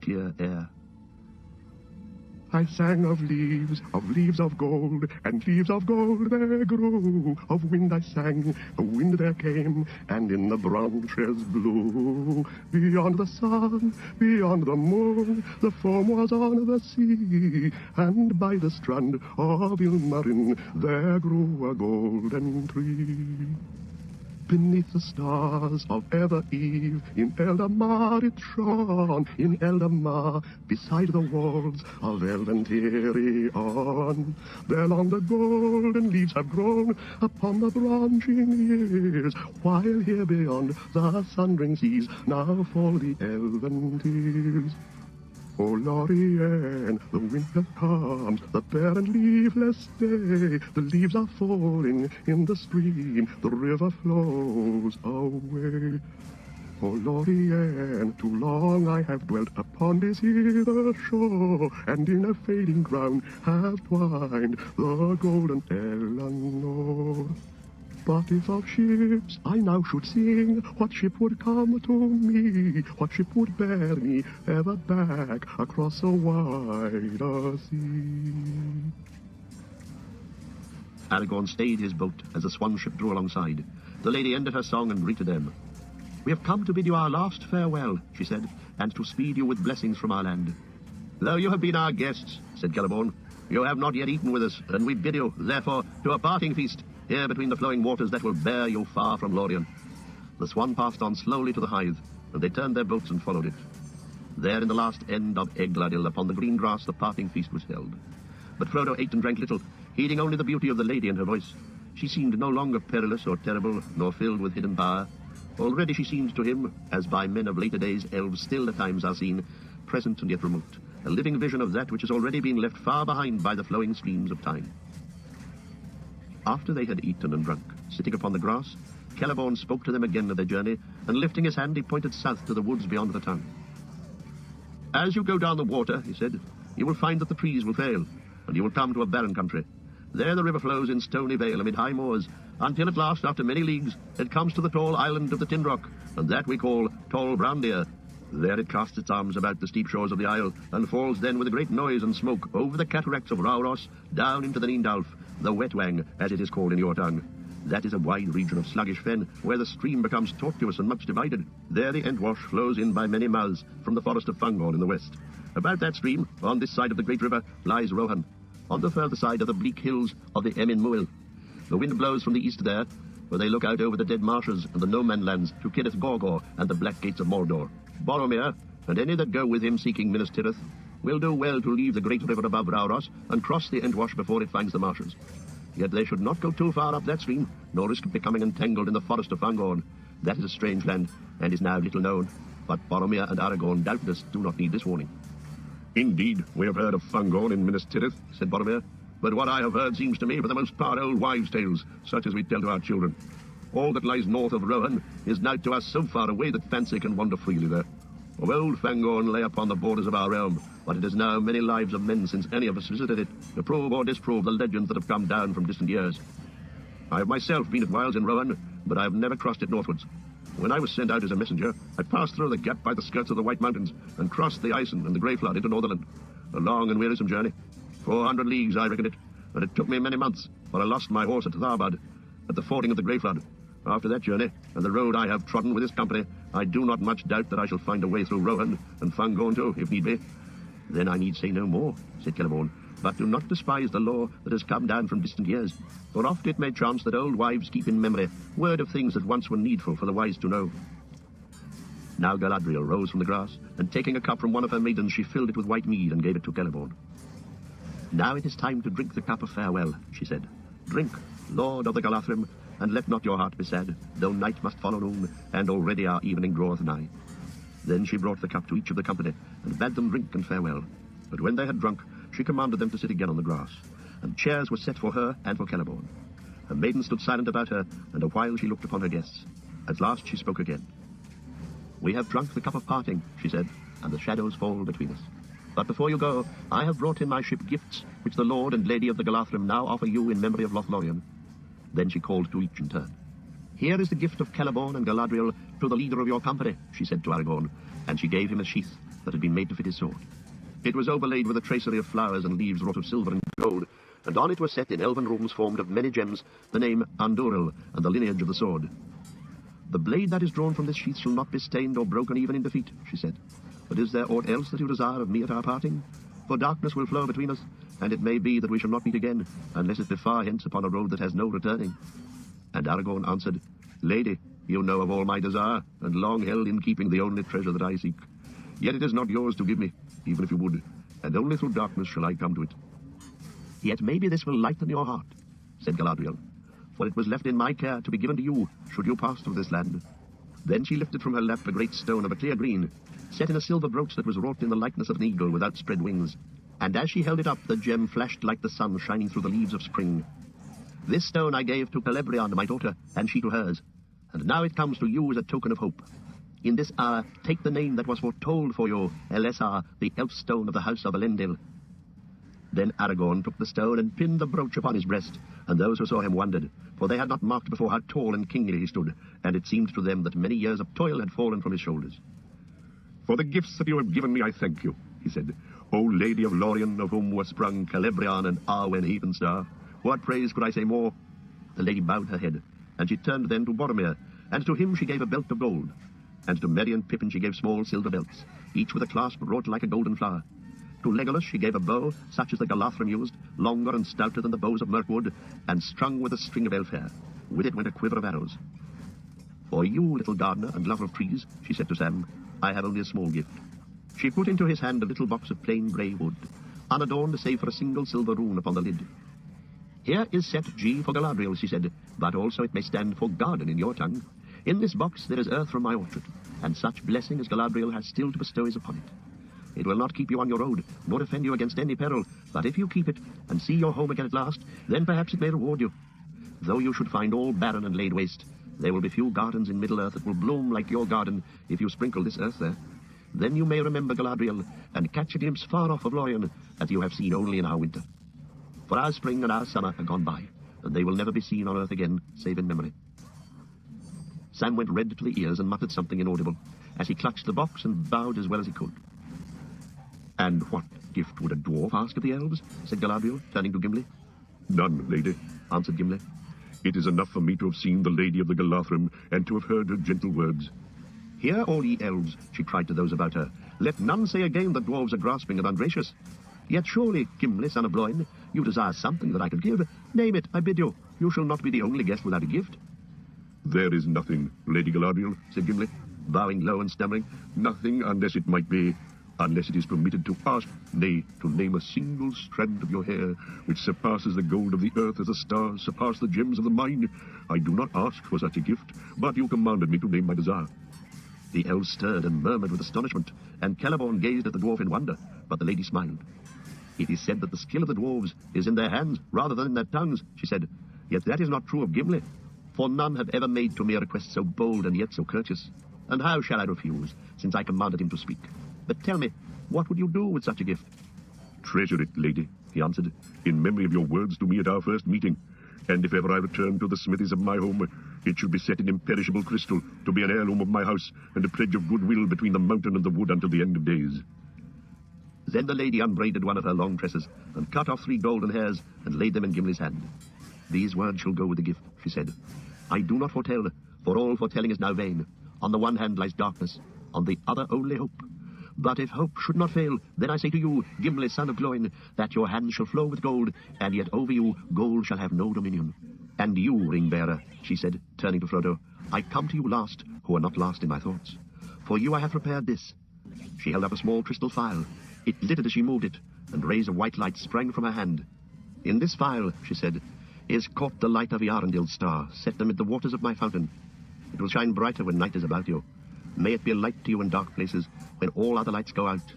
clear air. I sang of leaves of gold, and leaves of gold there grew. Of wind I sang, the wind there came, and in the branches blew. Beyond the sun, beyond the moon, the foam was on the sea, and by the strand of Ilmarin there grew a golden tree. Beneath the stars of ever eve, in Eldamar it shone, in Eldamar, beside the walls of Elven Tyrion. There long the golden leaves have grown upon the branching years, while here beyond the sundering seas now fall the elven tears. O Lorien, the winter comes, the bare and leafless day. The leaves are falling in the stream, the river flows away. O Lorien, too long I have dwelt upon this hither shore, and in a fading crown have twined the golden Eleanor. But if of ships I now should sing, what ship would come to me? What ship would bear me ever back across a wider sea? Aragorn stayed his boat as the swan ship drew alongside. The lady ended her song and greeted them. "We have come to bid you our last farewell," she said, "and to speed you with blessings from our land." "Though you have been our guests," said Celeborn, "you have not yet eaten with us, and we bid you, therefore, to a parting feast, here between the flowing waters that will bear you far from Lorien." The swan passed on slowly to the Hithe, and they turned their boats and followed it. There in the last end of Egladil, upon the green grass, the parting feast was held. But Frodo ate and drank little, heeding only the beauty of the lady and her voice. She seemed no longer perilous or terrible, nor filled with hidden power. Already she seemed to him, as by men of later days elves still at times are seen, present and yet remote, a living vision of that which has already been left far behind by the flowing streams of time. After they had eaten and drunk, sitting upon the grass, Celeborn spoke to them again of their journey, and lifting his hand he pointed south to the woods beyond the town. "As you go down the water," he said, "you will find that the trees will fail, and you will come to a barren country. There the river flows in stony vale amid high moors, until at last, after many leagues, it comes to the tall island of the Tinrock, and that we call Tol Brandir. There it casts its arms about the steep shores of the isle, and falls then with a great noise and smoke over the cataracts of Rauros, down into the Nindalf, the Wetwang, as it is called in your tongue. That is a wide region of sluggish fen, where the stream becomes tortuous and much divided. There the Entwash flows in by many mouths from the forest of Fungorn in the west. About that stream, on this side of the great river, lies Rohan. On the further side are the bleak hills of the Emin Muil. The wind blows from the east there, where they look out over the dead marshes and the no-man lands to Kirith Gorgor and the black gates of Mordor. Boromir, and any that go with him seeking Minas Tirith, will do well to leave the great river above Rauros and cross the Entwash before it finds the marshes. Yet they should not go too far up that stream, nor risk becoming entangled in the forest of Fungorn. That is a strange land, and is now little known, but Boromir and Aragorn doubtless do not need this warning." "Indeed, we have heard of Fungorn in Minas Tirith," said Boromir, "but what I have heard seems to me for the most part old wives' tales, such as we tell to our children. All that lies north of Rohan is now to us so far away that fancy can wander freely there. Of old, Fangorn lay upon the borders of our realm, but it is now many lives of men since any of us visited it, to prove or disprove the legends that have come down from distant years. I have myself been at whiles in Rohan, but I have never crossed it northwards. When I was sent out as a messenger, I passed through the gap by the skirts of the White Mountains, and crossed the Ison and the Grey Flood into Northerland. A long and wearisome journey. 400 leagues, I reckon it, and it took me many months, for I lost my horse at Tharbad, at the fording of the Grey Flood. After that journey, and the road I have trodden with this company, I do not much doubt that I shall find a way through Rohan, and Fungorn too, if need be." "Then I need say no more," said Celeborn, "but do not despise the lore that has come down from distant years, for oft it may chance that old wives keep in memory word of things that once were needful for the wise to know." Now Galadriel rose from the grass, and taking a cup from one of her maidens, she filled it with white mead and gave it to Celeborn. "Now it is time to drink the cup of farewell," she said. "Drink, Lord of the Galathrim, and let not your heart be sad, though night must follow noon, and already our evening draweth nigh." Then she brought the cup to each of the company, and bade them drink and farewell. But when they had drunk, she commanded them to sit again on the grass, and chairs were set for her and for Celeborn. Her maiden stood silent about her, and a while she looked upon her guests. At last she spoke again. "We have drunk the cup of parting," she said, "and the shadows fall between us. But before you go, I have brought in my ship gifts, which the Lord and Lady of the Galathrim now offer you in memory of Lothlorien." Then she called to each in turn. "Here is the gift of Celeborn and Galadriel to the leader of your company," she said to Aragorn, and she gave him a sheath that had been made to fit his sword. It was overlaid with a tracery of flowers and leaves wrought of silver and gold, and on it was set in elven runes formed of many gems the name Anduril and the lineage of the sword. "The blade that is drawn from this sheath shall not be stained or broken even in defeat," she said. "But is there aught else that you desire of me at our parting? For darkness will flow between us, and it may be that we shall not meet again, unless it be far hence upon a road that has no returning." And Aragorn answered, "Lady, you know of all my desire, and long held in keeping the only treasure that I seek. Yet it is not yours to give me, even if you would, and only through darkness shall I come to it." "Yet maybe this will lighten your heart," said Galadriel, "for it was left in my care to be given to you, should you pass through this land." Then she lifted from her lap a great stone of a clear green, set in a silver brooch that was wrought in the likeness of an eagle with outspread wings, and as she held it up, the gem flashed like the sun shining through the leaves of spring. "This stone I gave to Celebrian, my daughter, and she to hers, and now it comes to you as a token of hope. In this hour, take the name that was foretold for you, Elessar, the elf stone of the house of Elendil." Then Aragorn took the stone and pinned the brooch upon his breast, and those who saw him wondered, for they had not marked before how tall and kingly he stood, and it seemed to them that many years of toil had fallen from his shoulders. "For the gifts that you have given me, I thank you," he said. "O Lady of Lorien, of whom were sprung Celebrian and Arwen Evenstar, what praise could I say more?" The lady bowed her head, and she turned then to Boromir, and to him she gave a belt of gold, and to Merry and Pippin she gave small silver belts, each with a clasp wrought like a golden flower. To Legolas she gave a bow, such as the Galathrim used, longer and stouter than the bows of Mirkwood, and strung with a string of elf hair. With it went a quiver of arrows. "For you, little gardener and lover of trees," she said to Sam, "I have only a small gift." She put into his hand a little box of plain grey wood, unadorned save for a single silver rune upon the lid. "Here is set G for Galadriel," she said, "but also it may stand for garden in your tongue. In this box there is earth from my orchard, and such blessing as Galadriel has still to bestow is upon it. It will not keep you on your road, nor defend you against any peril, but if you keep it, and see your home again at last, then perhaps it may reward you. Though you should find all barren and laid waste, there will be few gardens in Middle-earth that will bloom like your garden if you sprinkle this earth there. Then you may remember Galadriel, and catch a glimpse far off of Lorien that you have seen only in our winter. For our spring and our summer are gone by, and they will never be seen on earth again, save in memory." Sam went red to the ears and muttered something inaudible, as he clutched the box and bowed as well as he could. "And what gift would a dwarf ask of the elves?" said Galadriel, turning to Gimli. "None, lady," answered Gimli. "It is enough for me to have seen the Lady of the Galathrim, and to have heard her gentle words." "Hear, all ye elves," she cried to those about her. "Let none say again that dwarves are grasping and ungracious. Yet surely, Gimli, son of Bloin, you desire something that I could give. Name it, I bid you. You shall not be the only guest without a gift." "There is nothing, Lady Galadriel," said Gimli, bowing low and stammering. "Nothing unless it might be, unless it is permitted to ask, nay, to name a single strand of your hair, which surpasses the gold of the earth as the stars surpass the gems of the mine. I do not ask for such a gift, but you commanded me to name my desire." The elves stirred and murmured with astonishment, and Celeborn gazed at the dwarf in wonder, but the lady smiled. "It is said that the skill of the dwarves is in their hands rather than in their tongues," she said. "Yet that is not true of Gimli, for none have ever made to me a request so bold and yet so courteous. And how shall I refuse, since I commanded him to speak? But tell me, what would you do with such a gift?" "Treasure it, lady," he answered, "in memory of your words to me at our first meeting. And if ever I return to the smithies of my home, it should be set in imperishable crystal, to be an heirloom of my house, and a pledge of goodwill between the mountain and the wood until the end of days." Then the lady unbraided one of her long tresses, and cut off 3 golden hairs, and laid them in Gimli's hand. "These words shall go with the gift," she said. "I do not foretell, for all foretelling is now vain. On the one hand lies darkness, on the other only hope. But if hope should not fail, then I say to you, Gimli, son of Gloin, that your hands shall flow with gold, and yet over you gold shall have no dominion. And you, ring-bearer," she said, turning to Frodo, "I come to you last, who are not last in my thoughts. For you I have prepared this." She held up a small crystal phial. It glittered as she moved it, and rays of white light sprang from her hand. "In this phial," she said, "is caught the light of Yarendil's star, set amid the waters of my fountain. It will shine brighter when night is about you. May it be a light to you in dark places, when all other lights go out.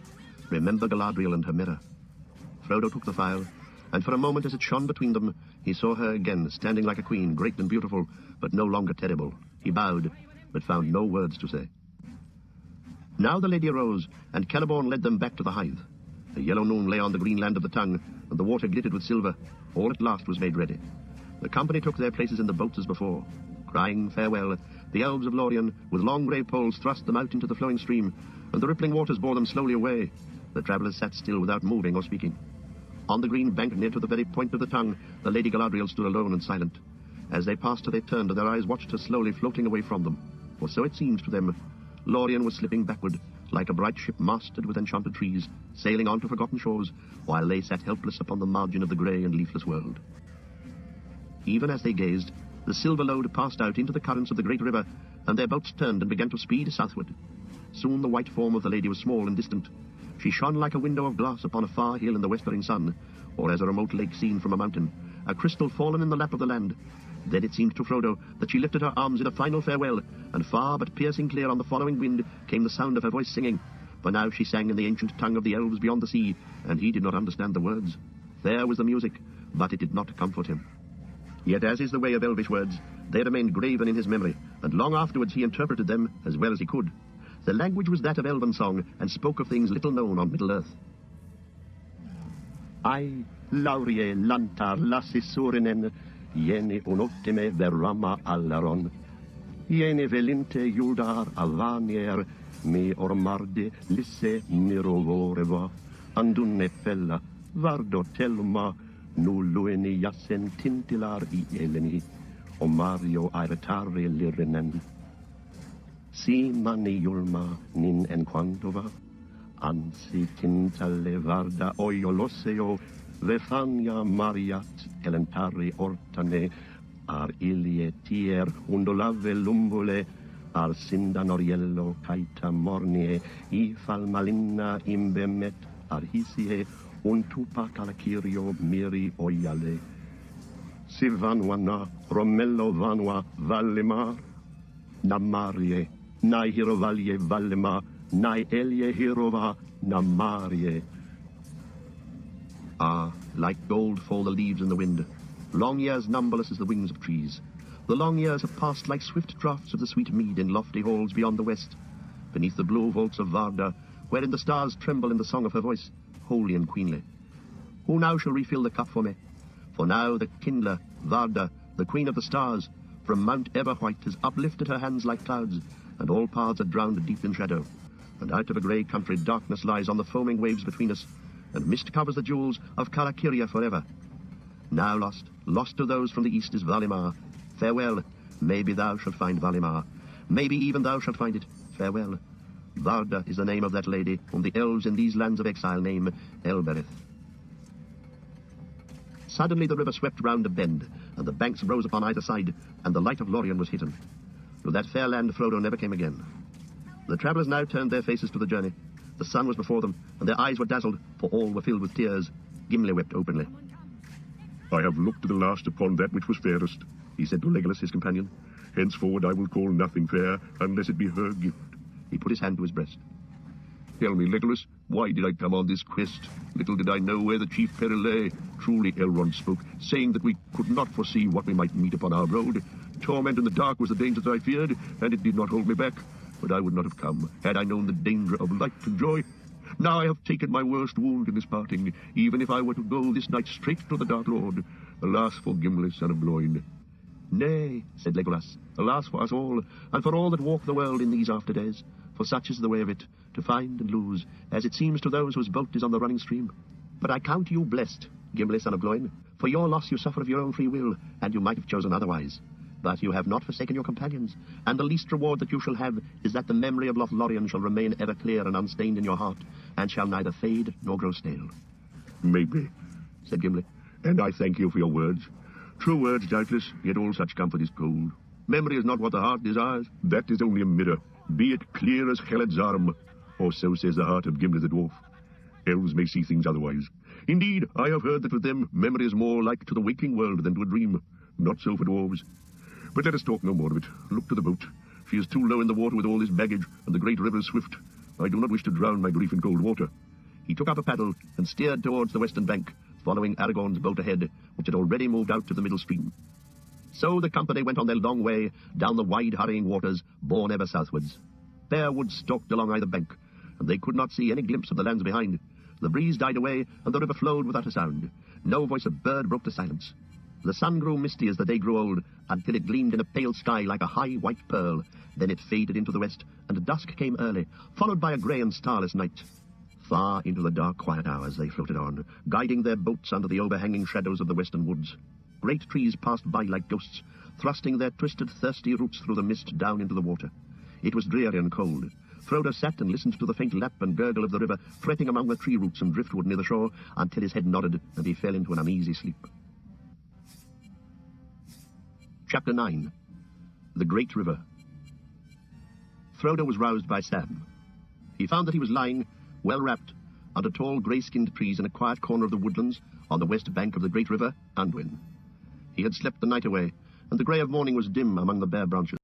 Remember Galadriel and her mirror." Frodo took the phial, and for a moment as it shone between them, he saw her again, standing like a queen, great and beautiful, but no longer terrible. He bowed, but found no words to say. Now the lady arose, and Celeborn led them back to the Hithe. The yellow noon lay on the green land of the Tongue, and the water glittered with silver. All at last was made ready. The company took their places in the boats as before. Crying farewell, the elves of Lorien, with long grey poles, thrust them out into the flowing stream, and the rippling waters bore them slowly away. The travellers sat still without moving or speaking. On the green bank near to the very point of the tongue, the Lady Galadriel stood alone and silent. As they passed her, they turned, and their eyes watched her slowly floating away from them. For so it seemed to them. Lorien was slipping backward, like a bright ship masted with enchanted trees, sailing on to forgotten shores, while they sat helpless upon the margin of the grey and leafless world. Even as they gazed, the silver load passed out into the currents of the great river, and their boats turned and began to speed southward. Soon the white form of the lady was small and distant. She shone like a window of glass upon a far hill in the westering sun, or as a remote lake seen from a mountain, a crystal fallen in the lap of the land. Then it seemed to Frodo that she lifted her arms in a final farewell, and far but piercing clear on the following wind came the sound of her voice singing. For now she sang in the ancient tongue of the elves beyond the sea, and he did not understand the words. There was the music, but it did not comfort him. Yet, as is the way of elvish words, they remained graven in his memory, and long afterwards he interpreted them as well as he could. The language was that of elven song, and spoke of things little known on Middle-earth. Ai, laurie lantar lassisurinen, jene unottime verrama allaron. Jene velinte juldar avanier, me ormarde lisse mirovoreva, andunne fella, vardo telma, nullueni jassen tintilar I eleni, o Mario airetare lirinen. Si mani julma nin en quantova, ansi tintale varda oioloseo, vefania mariat elentari ortane, ar ilie tier undolave lumbule, ar sinda noriello caita mornie, I fal malinna imbemet ar hisie, un tupa calacirio miri oiale. Si vanwana, romello vanwa vallemar, namarie, nai hirovalje vallema, nai elje hirova, namarie. Ah, like gold fall the leaves in the wind, long years numberless as the wings of trees. The long years have passed like swift draughts of the sweet mead in lofty halls beyond the west, beneath the blue vaults of Varda, wherein the stars tremble in the song of her voice, holy and queenly. Who now shall refill the cup for me? For now the kindler, Varda, the queen of the stars, from Mount Everwhite has uplifted her hands like clouds, and all paths are drowned deep in shadow. And out of a grey country darkness lies on the foaming waves between us, and mist covers the jewels of Calaciria forever. Now lost to those from the east is Valimar. Farewell, maybe thou shalt find Valimar. Maybe even thou shalt find it. Farewell. Varda is the name of that lady whom the elves in these lands of exile name Elbereth. Suddenly the river swept round a bend, and the banks rose upon either side, and the light of Lorien was hidden. To that fair land Frodo never came again. The travellers now turned their faces to the journey. The sun was before them, and their eyes were dazzled, for all were filled with tears. Gimli wept openly. I have looked to the last upon that which was fairest, he said to Legolas, his companion. Henceforward I will call nothing fair, unless it be her gift. He put his hand to his breast. Tell me, Legolas, why did I come on this quest? Little did I know where the chief peril lay. Truly Elrond spoke, saying that we could not foresee what we might meet upon our road. Torment in the dark was the danger that I feared, and it did not hold me back. But I would not have come, had I known the danger of light and joy. Now I have taken my worst wound in this parting, even if I were to go this night straight to the Dark Lord. Alas for Gimli, son of Gloin. Nay, said Legolas, alas for us all, and for all that walk the world in these after days. For such is the way of it, to find and lose, as it seems to those whose boat is on the running stream. But I count you blessed, Gimli, son of Gloin. For your loss you suffer of your own free will, and you might have chosen otherwise. But you have not forsaken your companions, and the least reward that you shall have is that the memory of Lothlorien shall remain ever clear and unstained in your heart, and shall neither fade nor grow stale. Maybe, said Gimli, and I thank you for your words. True words, doubtless, yet all such comfort is cold. Memory is not what the heart desires. That is only a mirror, be it clear as Heled's arm, or so says the heart of Gimli the dwarf. Elves may see things otherwise. Indeed, I have heard that with them, memory is more like to the waking world than to a dream. Not so for dwarves. But let us talk no more of it. Look to the boat. She is too low in the water with all this baggage, and the great river is swift. I do not wish to drown my grief in cold water. He took up a paddle and steered towards the western bank, following Aragorn's boat ahead, which had already moved out to the middle stream. So the company went on their long way down the wide hurrying waters, borne ever southwards. Bare woods stalked along either bank, and they could not see any glimpse of the lands behind. The breeze died away, and the river flowed without a sound. No voice of bird broke the silence. The sun grew misty as the day grew old, until it gleamed in a pale sky like a high white pearl. Then it faded into the west, and dusk came early, followed by a grey and starless night. Far into the dark, quiet hours they floated on, guiding their boats under the overhanging shadows of the western woods. Great trees passed by like ghosts, thrusting their twisted, thirsty roots through the mist down into the water. It was dreary and cold. Frodo sat and listened to the faint lap and gurgle of the river fretting among the tree roots and driftwood near the shore until his head nodded and he fell into an uneasy sleep. Chapter 9. The Great River. Frodo was roused by Sam. He found that he was lying, well wrapped, under tall grey-skinned trees in a quiet corner of the woodlands on the west bank of the great river, Anduin. He had slept the night away, and the grey of morning was dim among the bare branches.